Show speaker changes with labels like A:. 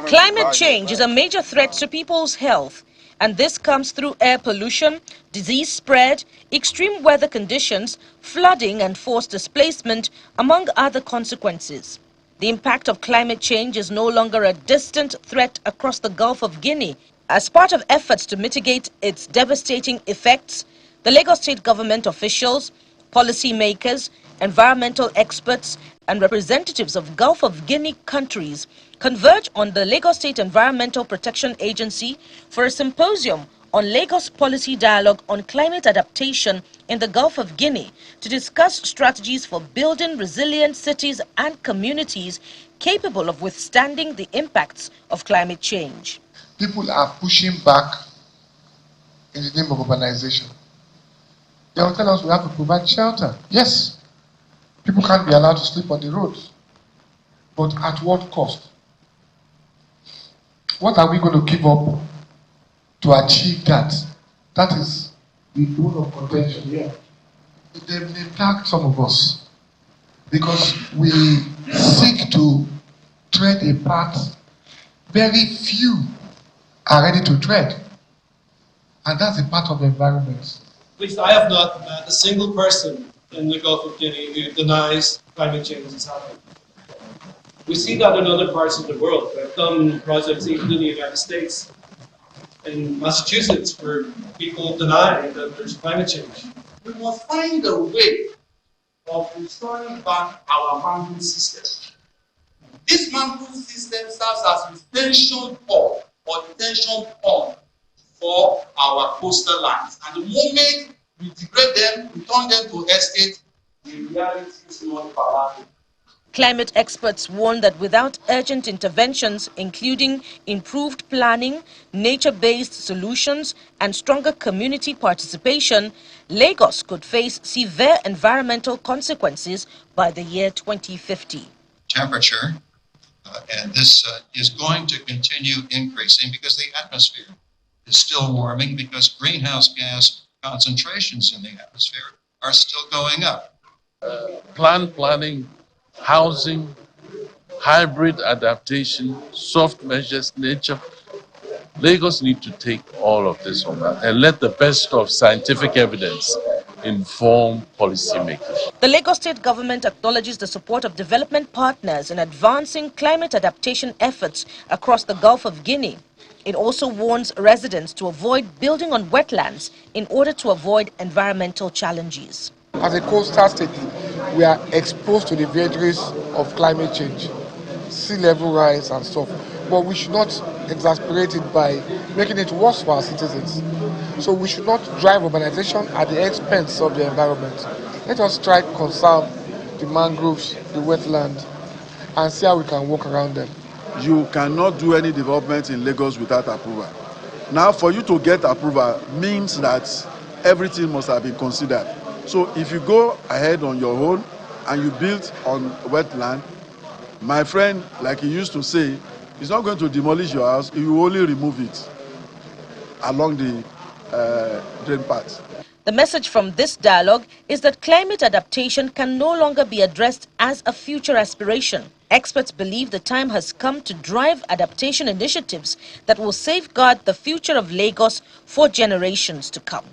A: Climate change is a major threat to people's health, and this comes through air pollution, disease spread, extreme weather conditions, flooding and forced displacement, among other consequences. The impact of climate change is no longer a distant threat across the Gulf of Guinea. As part of efforts to mitigate its devastating effects, the Lagos State government officials, policymakers, environmental experts, and representatives of Gulf of Guinea countries converge on the Lagos State Environmental Protection Agency for a symposium on Lagos policy dialogue on climate adaptation in the Gulf of Guinea to discuss strategies for building resilient cities and communities capable of withstanding the impacts of climate change.
B: People are pushing back in the name of urbanization. They will tell us we have to provide shelter. Yes, people can't be allowed to sleep on the roads. But at what cost? What are we going to give up to achieve that? That is the bone of contention here. They attack some of us because we seek to tread a path very few are ready to tread. And that's a part of the environment.
C: At least I have not met a single person in the Gulf of Guinea who denies climate change is happening. We see that in other parts of the world. We've done projects even in the United States, in Massachusetts, where people deny that there's climate change.
D: We must find a way of restoring back our mangrove system. This mangrove system serves as retention hall or detention pond for our coastal lands. And the moment we degrade them, we turn them to estate, the reality is not powerful.
A: Climate experts warn that without urgent interventions, including improved planning, nature-based solutions, and stronger community participation, Lagos could face severe environmental consequences by the year 2050.
E: Temperature, and this is going to continue increasing because the atmosphere is still warming, because greenhouse gas concentrations in the atmosphere are still going up.
F: Planning, housing, hybrid adaptation, soft measures, nature. Lagos need to take all of this on that and let the best of scientific evidence inform policymaking.
A: The Lagos State government acknowledges the support of development partners in advancing climate adaptation efforts across the Gulf of Guinea. It also warns residents to avoid building on wetlands in order to avoid environmental challenges.
B: As a coastal state, we are exposed to the vagaries of climate change, sea level rise and stuff. But we should not exasperate it by making it worse for our citizens. So we should not drive urbanization at the expense of the environment. Let us try to conserve the mangroves, the wetland, and see how we can walk around them.
G: You cannot do any development in Lagos without approval. Now, for you to get approval means that everything must have been considered. So if you go ahead on your own and you build on wetland, my friend, like he used to say, he's not going to demolish your house, he will only remove it along the drain path.
A: The message from this dialogue is that climate adaptation can no longer be addressed as a future aspiration. Experts believe the time has come to drive adaptation initiatives that will safeguard the future of Lagos for generations to come.